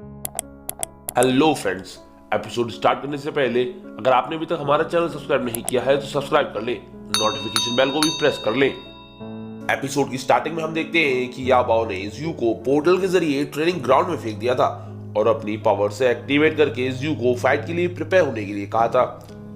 Hello friends, episode start करने से पहले अगर आपने अभी तक हमारा चैनल सब्सक्राइब नहीं किया है तो सब्सक्राइब कर लें, नोटिफिकेशन बेल को भी प्रेस कर लें। एपिसोड की स्टार्टिंग में हम देखते हैं कि याबाओ ने ज्यू को पोर्टल के जरिए ट्रेनिंग ग्राउंड में फेंक दिया था और अपनी पावर से एक्टिवेट करके ज्यू को फाइट के लिए प्रिपेयर होने के लिए कहा था।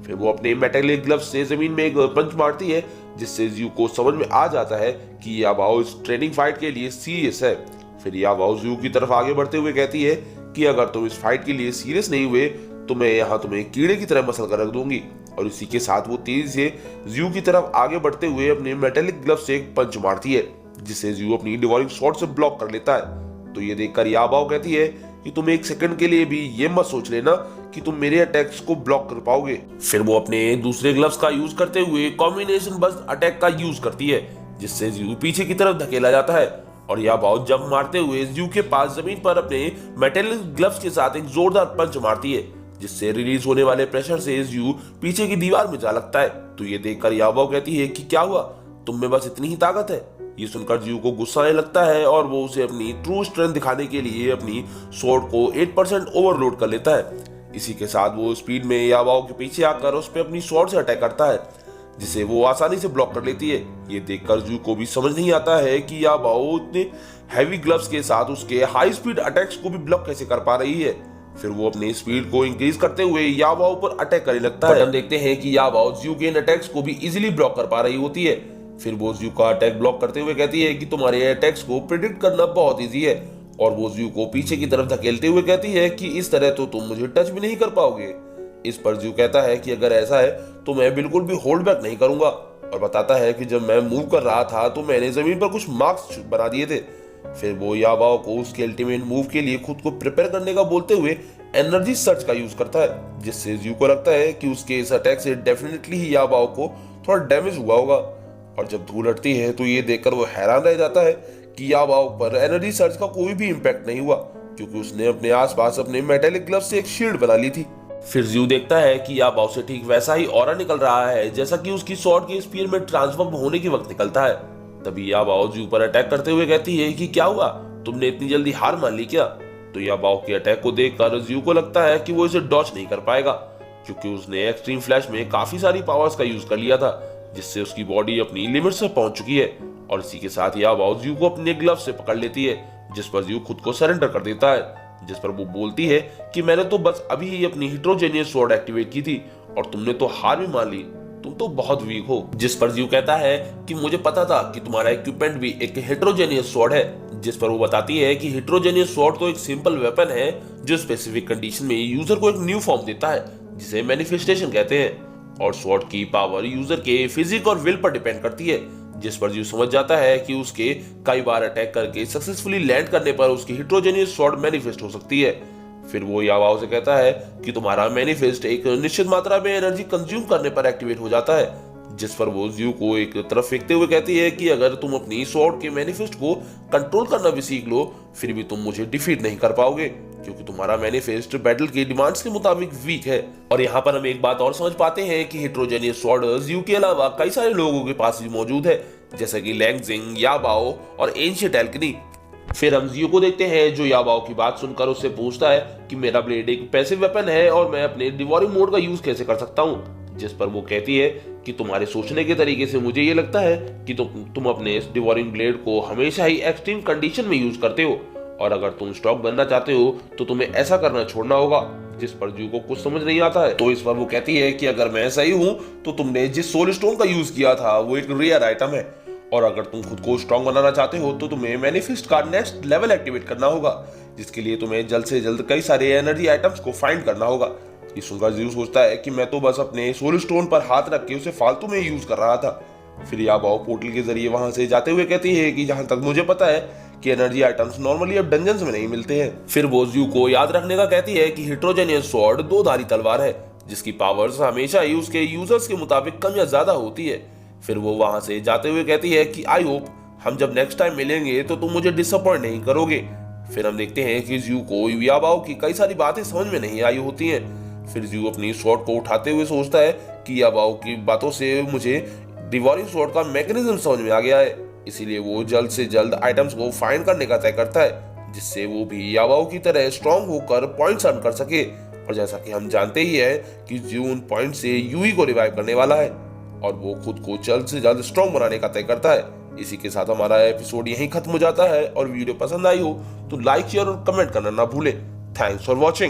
फिर वो अपने मेटालिक ग्लव्स से जमीन में एक पंच मारती है जिससे ज्यू को समझ में आ जाता है कि याबाओ इस ट्रेनिंग फाइट के लिए सीरियस है। फिर याबाओ ज्यू की तरफ आगे बढ़ते हुए कहती है कि अगर तुम इस फाइट के लिए सीरियस नहीं हुए तो मैं यहाँ तुम्हें कीड़े की तरह मसल कर रख दूंगी। और इसी के साथ वो तेजी से ज्यू की तरफ आगे बढ़ते हुए अपने मेटालिक ग्लव से एक पंच मारती है जिसे ज्यू अपनी डिवॉरिंग शॉट से ब्लॉक कर लेता है। तो ये देखकर याबाओ कहती है कि तुम एक सेकंड के लिए भी ये मत सोच लेना कि तुम मेरे अटैक्स को ब्लॉक कर पाओगे। फिर वो अपने दूसरे ग्लव्स का यूज करते हुए कॉम्बिनेशन बस्ट अटैक का यूज करती है जिससे ज्यू पीछे की तरफ धकेला जाता है और याबाओ जंप मारते हुए ज्यू के पास जमीन पर अपने मेटालिक ग्लव्स के साथ एक जोरदार पंच मारती है जिससे रिलीज होने वाले प्रेशर से ज्यू पीछे की दीवार में जा लगता है। तो ये देखकर याबाओ कहती है कि क्या हुआ, तुम में बस इतनी ही ताकत है। ये सुनकर ज्यू को गुस्सा आने लगता है और वो उसे अपनी ट्रू स्ट्रेंथ दिखाने के लिए अपनी स्वॉर्ड को 8% ओवरलोड कर लेता है। इसी के साथ वो स्पीड में याबाओ के पीछे आकर उस पर अपनी स्वॉर्ड से अटैक करता है जिसे वो आसानी से ब्लॉक कर लेती है। ये देखकर ज्यू को भी समझ नहीं आता है कि याबाओ इतने हैवी ग्लव्स के साथ उसके हाई स्पीड अटैक्स को भी ब्लॉक कैसे कर पा रही है। फिर वो अपनी स्पीड को इंक्रीज करते हुए याबाओ पर अटैक करने लगता है। हम देखते हैं कि याबाओ ज्यू के इन अटैक्स को भी इजीली ब्लॉक कर पा रही होती है। फिर वो ज्यू का अटैक ब्लॉक करते हुए कहती है कि तुम्हारे अटैक्स को प्रिडिक्ट करना बहुत ईजी है और वो ज्यू को पीछे की तरफ धकेलते हुए कहती है कि इस तरह तो तुम मुझे टच भी नहीं कर पाओगे। इस पर ज्यू कहता है कि अगर ऐसा है तो मैं बिल्कुल भी होल्ड बैक नहीं करूंगा और बताता है कि जब मैं मूव कर रहा था तो मैंने जमीन पर कुछ मार्क्स बना दिए थे। फिर वो याबाओ को उसके अल्टीमेट मूव के लिए खुद को प्रिपेयर करने का बोलते हुए एनर्जी सर्च का यूज करता है जिससे ज्यू को लगता है कि उसके इस अटैक से डेफिनेटली ही याबाओ को थोड़ा डैमेज हुआ होगा। और जब धूल हटती है तो ये देखकर वो हैरान रह जाता है कि याबाओ पर एनर्जी सर्च का कोई भी इम्पैक्ट नहीं हुआ क्योंकि उसने अपने आसपास अपने मेटालिक ग्लव से एक शील्ड बना ली थी। फिर ज्यू देखता है कि याबाओ से ठीक वैसा ही ऑरा निकल रहा है जैसा कि उसकी स्वॉर्ड के स्पीयर में ट्रांसफॉर्म होने के वक्त निकलता है। तभी याबाओ ज्यू पर अटैक करते हुए कहती है कि क्या हुआ, तुमने इतनी जल्दी हार मान ली क्या। तो याबाओ के अटैक को देखकर ज्यू को लगता है कि वो इसे डॉच नहीं कर पाएगा क्योंकि उसने एक्सट्रीम फ्लैश में काफी सारी पावर्स का यूज कर लिया था जिससे उसकी बॉडी अपनी लिमिट से पहुंच चुकी है। और इसी के साथ याबाओ ज्यू को अपने ग्लव से पकड़ लेती है जिस पर ज्यू खुद को सरेंडर कर देता है। जिस पर वो बोलती है कि मैंने तो बस अभी ही अपनी हेट्रोजेनियस स्वॉर्ड एक्टिवेट की थी और तुमने तो हार भी मान ली, तुम तो बहुत वीक हो। जिस पर ज्यू कहता है कि मुझे पता था कि तुम्हारा इक्विपमेंट भी एक हेट्रोजेनियस स्वॉर्ड है। जिस पर वो बताती है कि हेट्रोजेनियस स्वॉर्ड तो एक सिंपल वेपन है जो स्पेसिफिक कंडीशन में यूजर को एक न्यू फॉर्म देता है जिसे मैनिफेस्टेशन कहते हैं और स्वॉर्ड की पावर यूजर के फिजिक और विल पर डिपेंड करती है। जिस पर ज्यू समझ जाता है कि उसके कई बार अटैक करके सक्सेसफुली लैंड करने पर उसकी हेट्रोजेनियस स्वॉर्ड मैनिफेस्ट हो सकती है। फिर वो याबाओ से कहता है कि तुम्हारा मैनिफेस्ट एक निश्चित मात्रा में एनर्जी कंज्यूम करने पर एक्टिवेट हो जाता है। जिस पर वो ज्यू को एक तरफ फेंकते हुए कहती है कि अगर तुम अपनी स्वॉर्ड के मैनिफेस्ट को कंट्रोल करना भी सीख लो फिर भी तुम मुझे डिफीट नहीं कर पाओगे क्योंकि तुम्हारा मैनिफेस्ट बैटल के डिमांड्स के मुताबिक वीक है। और यहाँ पर हम एक बात और समझ पाते हैं कि हेट्रोजेनियस स्वॉर्ड ज्यू के अलावा कई सारे लोगों के पास भी मौजूद है जैसे कि लैंगजिंग, याबाओ और एंशिएंट एल्केनी। फिर हम जियो को देखते हैं जो याबाओ की बात सुनकर उससे पूछता है कि मेरा ब्लेड एक पैसिव वेपन है और मैं अपने डिवॉरिंग मोड का यूज कैसे कर सकता हूँ। जिस पर वो कहती है कि तुम्हारे सोचने के तरीके से मुझे ये लगता है कि तुम अपने इस डिवॉरिंग ब्लेड को हमेशा ही एक्सट्रीम कंडीशन में यूज करते हो और अगर तुम स्टॉक बनना चाहते हो तो तुम्हें ऐसा करना छोड़ना होगा। जिस पर ज्यू को कुछ समझ नहीं आता है। तो इस पर वो कहती है कि अगर मैं सही हूं तो तुमने जिस सोल स्टोन का यूज किया था वो एक रेयर आइटम है और अगर तुम खुद को स्ट्रॉन्ग बनाना चाहते हो तो तुम्हें मैनिफेस्ट का नेक्स्ट लेवल एक्टिवेट करना होगा जिसके लिए तुम्हें जल्द से जल्द कई सारे एनर्जी आइटम्स को फाइंड करना होगा। ये सुनकर ज्यू सोचता है कि मैं तो बस अपने सोल स्टोन पर हाथ रख के उसे फालतू में यूज कर रहा था। फिर याबाओ पोर्टल के जरिए वहां से जाते हुए कहती है कि जहां तक मुझे पता है कि एनर्जी आइटम्स नॉर्मली अब डंजन्स में नहीं मिलते हैं। फिर वो ज्यू को याद रखने का कहती है कि हेट्रोजेनियस स्वॉर्ड दो धारी तलवार है जिसकी पावर्स हमेशा ही उसके यूजर्स के मुताबिक कम या ज्यादा होती है। फिर वो वहां से जाते हुए कहती है कि आई होप हम जब नेक्स्ट टाइम मिलेंगे तो तुम मुझे डिसअपॉइंट नहीं करोगे। फिर हम देखते हैं कि ज्यू को याबाओ की कई सारी बातें समझ में नहीं आई होती हैं। फिर ज्यू अपनी स्वॉर्ड को उठाते हुए सोचता है कि याबाओ की बातों से मुझे डिवॉरिंग स्वॉर्ड का मैकेनिज्म समझ में आ गया है, इसीलिए वो जल्द से जल्द आइटम्स को फाइंड करने का तय करता है। जिससे वो भी याबाओ की तरह स्ट्रांग होकर पॉइंट्स अर्न कर सके। और जैसा कि हम जानते ही है कि जून पॉइंट से यूई को रिवाइव करने वाला है और वो खुद को जल्द से जल्द स्ट्रांग बनाने का तय करता है। इसी के साथ हमारा एपिसोड यहीं खत्म हो जाता है और वीडियो पसंद आई हो तो लाइक शेयर और कमेंट करना ना भूलें। Thanks for watching.